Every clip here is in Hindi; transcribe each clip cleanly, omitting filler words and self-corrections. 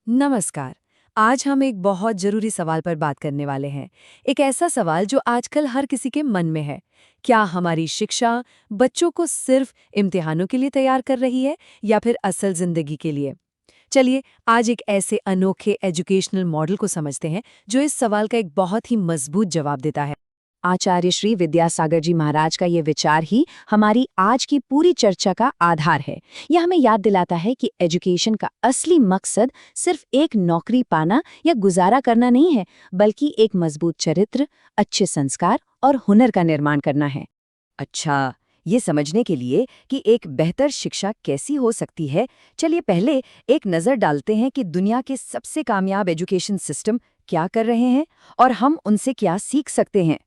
नमस्कार। आज हम एक बहुत जरूरी सवाल पर बात करने वाले हैं। एक ऐसा सवाल जो आजकल हर किसी के मन में है। क्या हमारी शिक्षा बच्चों को सिर्फ इम्तिहानों के लिए तैयार कर रही है या फिर असल जिंदगी के लिए? चलिए आज एक ऐसे अनोखे एजुकेशनल मॉडल को समझते हैं जो इस सवाल का एक बहुत ही मजबूत जवाब देता है। आचार्य श्री विद्यासागर जी महाराज का ये विचार ही हमारी आज की पूरी चर्चा का आधार है। यह हमें याद दिलाता है कि एजुकेशन का असली मकसद सिर्फ एक नौकरी पाना या गुजारा करना नहीं है, बल्कि एक मजबूत चरित्र, अच्छे संस्कार और हुनर का निर्माण करना है। अच्छा, ये समझने के लिए कि एक बेहतर शिक्षा कैसी हो सकती है, चलिए पहले एक नज़र डालते हैं कि दुनिया के सबसे कामयाब एजुकेशन सिस्टम क्या कर रहे हैं और हम उनसे क्या सीख सकते हैं।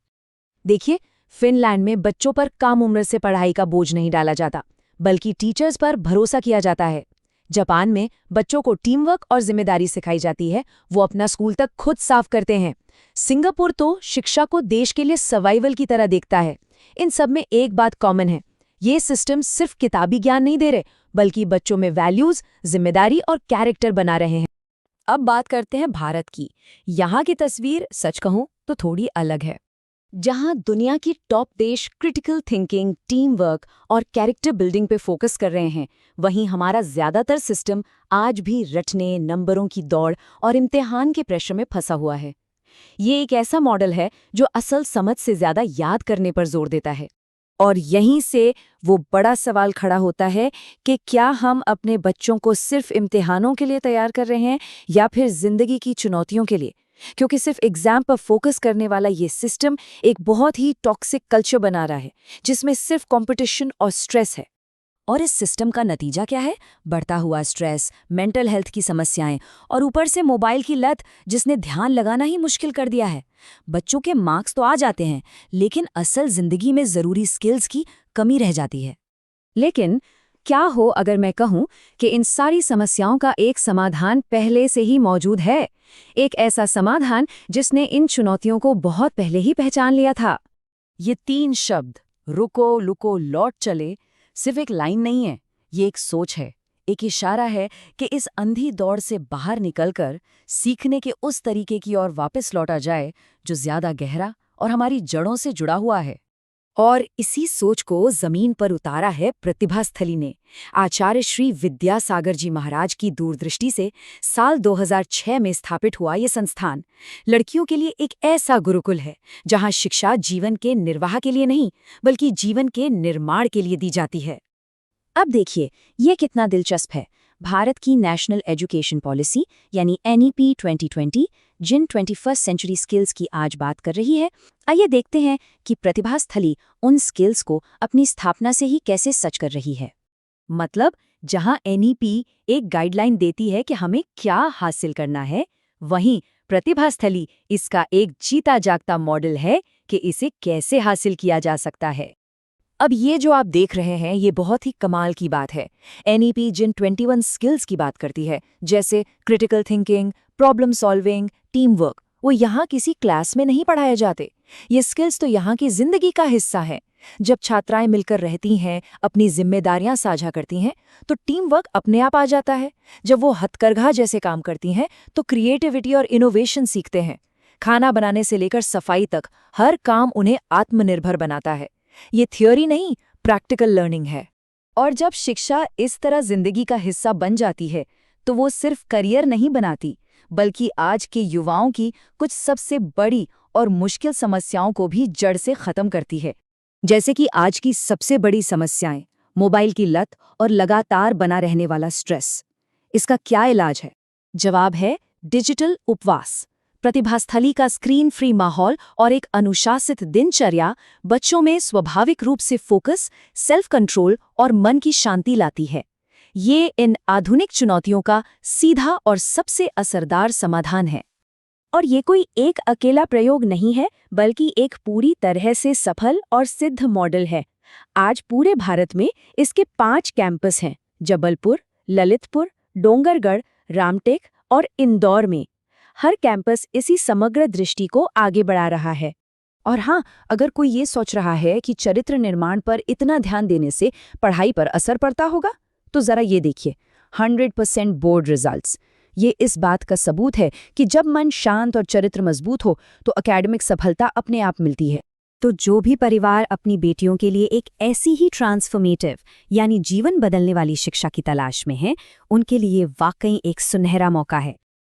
देखिए, फिनलैंड में बच्चों पर कम उम्र से पढ़ाई का बोझ नहीं डाला जाता, बल्कि टीचर्स पर भरोसा किया जाता है। जापान में बच्चों को टीम वर्क और जिम्मेदारी सिखाई जाती है, वो अपना स्कूल तक खुद साफ करते हैं। सिंगापुर तो शिक्षा को देश के लिए सर्वाइवल की तरह देखता है। इन सब में एक बात कॉमन है, ये सिस्टम सिर्फ किताबी ज्ञान नहीं दे रहे, बल्कि बच्चों में वैल्यूज, जिम्मेदारी और कैरेक्टर बना रहे हैं। अब बात करते हैं भारत की। यहाँ की तस्वीर सच कहूं तो थोड़ी अलग है। जहां दुनिया की टॉप देश क्रिटिकल थिंकिंग, टीम वर्क और कैरेक्टर बिल्डिंग पे फोकस कर रहे हैं, वहीं हमारा ज्यादातर सिस्टम आज भी रटने, नंबरों की दौड़ और इम्तिहान के प्रेशर में फंसा हुआ है। ये एक ऐसा मॉडल है जो असल समझ से ज्यादा याद करने पर जोर देता है। और यहीं से वो बड़ा सवाल खड़ा होता है कि क्या हम अपने बच्चों को सिर्फ इम्तिहानों के लिए तैयार कर रहे हैं या फिर जिंदगी की चुनौतियों के लिए? क्योंकि सिर्फ एग्जाम पर फोकस करने वाला ये सिस्टम एक बहुत ही टॉक्सिक कल्चर बना रहा है, जिसमें सिर्फ कंपटीशन और स्ट्रेस है। और इस सिस्टम का नतीजा क्या है? बढ़ता हुआ स्ट्रेस, मेंटल हेल्थ की समस्याएं और ऊपर से मोबाइल की लत, जिसने ध्यान लगाना ही मुश्किल कर दिया है। बच्चों के मार्क्स तो आ जाते हैं, लेकिन असल जिंदगी में जरूरी स्किल्स की कमी रह जाती है। लेकिन क्या हो अगर मैं कहूं कि इन सारी समस्याओं का एक समाधान पहले से ही मौजूद है? एक ऐसा समाधान जिसने इन चुनौतियों को बहुत पहले ही पहचान लिया था। ये 3 शब्द, रुको, लुको, लौट चले, सिर्फ एक लाइन नहीं है, ये एक सोच है, एक इशारा है कि इस अंधी दौड़ से बाहर निकलकर सीखने के उस तरीके की ओर वापस लौटा जाए जो ज्यादा गहरा और हमारी जड़ों से जुड़ा हुआ है। और इसी सोच को जमीन पर उतारा है प्रतिभा स्थली ने। आचार्य श्री विद्यासागर जी महाराज की दूरदृष्टि से साल 2006 में स्थापित हुआ ये संस्थान लड़कियों के लिए एक ऐसा गुरुकुल है जहां शिक्षा जीवन के निर्वाह के लिए नहीं, बल्कि जीवन के निर्माण के लिए दी जाती है। अब देखिए, ये कितना दिलचस्प है। भारत की नेशनल एजुकेशन पॉलिसी यानी NEP 2020 जिन 21st सेंचुरी स्किल्स की आज बात कर रही है, आइए देखते हैं कि प्रतिभा स्थली उन स्किल्स को अपनी स्थापना से ही कैसे सच कर रही है। मतलब जहां NEP एक गाइडलाइन देती है कि हमें क्या हासिल करना है, वहीं प्रतिभा स्थली इसका एक जीता जागता मॉडल है कि इसे कैसे हासिल किया जा सकता है। अब ये जो आप देख रहे हैं, ये बहुत ही कमाल की बात है। NEP जिन 21 स्किल्स की बात करती है, जैसे critical thinking, problem solving, team work, वो यहाँ किसी क्लास में नहीं पढ़ाए जाते। ये स्किल्स तो यहाँ की जिंदगी का हिस्सा है। जब छात्राएं मिलकर रहती हैं, अपनी जिम्मेदारियां साझा करती हैं, तो टीम वर्क अपने आप आ जाता है। जब वो हथकरघा जैसे काम करती हैं, तो क्रिएटिविटी और इनोवेशन सीखते हैं। खाना बनाने से लेकर सफाई तक हर काम उन्हें आत्मनिर्भर बनाता है। ये थ्योरी नहीं, प्रैक्टिकल लर्निंग है। और जब शिक्षा इस तरह जिंदगी का हिस्सा बन जाती है, तो वो सिर्फ करियर नहीं बनाती, बल्कि आज के युवाओं की कुछ सबसे बड़ी और मुश्किल समस्याओं को भी जड़ से खत्म करती है। जैसे कि आज की सबसे बड़ी समस्याएं, मोबाइल की लत और लगातार बना रहने वाला स्ट्रेस। इसका क्या इलाज है? जवाब है डिजिटल उपवास। प्रतिभास्थली का स्क्रीन फ्री माहौल और एक अनुशासित दिनचर्या बच्चों में स्वाभाविक रूप से फोकस, सेल्फ कंट्रोल और मन की शांति लाती है। ये इन आधुनिक चुनौतियों का सीधा और सबसे असरदार समाधान है। और ये कोई एक अकेला प्रयोग नहीं है, बल्कि एक पूरी तरह से सफल और सिद्ध मॉडल है। आज पूरे भारत में इसके 5 कैंपस हैं: जबलपुर, ललितपुर, डोंगरगढ़, रामटेक और इंदौर में। हर कैंपस इसी समग्र दृष्टि को आगे बढ़ा रहा है। और हाँ, अगर कोई ये सोच रहा है कि चरित्र निर्माण पर इतना ध्यान देने से पढ़ाई पर असर पड़ता होगा, तो जरा ये देखिए 100% बोर्ड रिजल्ट्स। ये इस बात का सबूत है कि जब मन शांत और चरित्र मजबूत हो तो एकेडमिक सफलता अपने आप मिलती है। तो जो भी परिवार अपनी बेटियों के लिए एक ऐसी ही ट्रांसफॉर्मेटिव यानी जीवन बदलने वाली शिक्षा की तलाश में है, उनके लिए वाकई एक सुनहरा मौका है।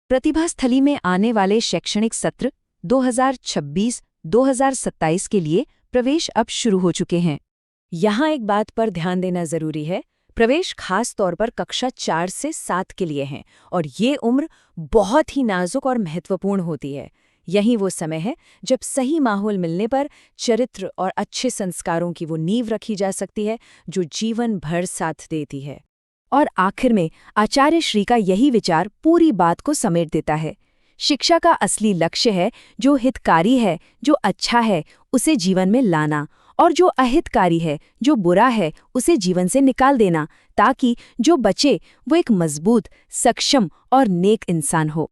प्रतिभा स्थली में आने वाले शैक्षणिक सत्र 2026-2027 के लिए प्रवेश अब शुरू हो चुके हैं। यहाँ एक बात पर ध्यान देना जरूरी है, प्रवेश खास तौर पर कक्षा 4 से 7 के लिए हैं और ये उम्र बहुत ही नाजुक और महत्वपूर्ण होती है। यही वो समय है जब सही माहौल मिलने पर चरित्र और अच्छे संस्कारों की वो नींव रखी जा सकती है जो जीवन भर साथ देती है। और आखिर में आचार्य श्री का यही विचार पूरी बात को समेट देता है। शिक्षा का असली लक्ष्य है जो हितकारी है, जो अच्छा है, उसे जीवन में लाना, और जो अहितकारी है, जो बुरा है, उसे जीवन से निकाल देना, ताकि जो बचे वो एक मजबूत, सक्षम और नेक इंसान हो।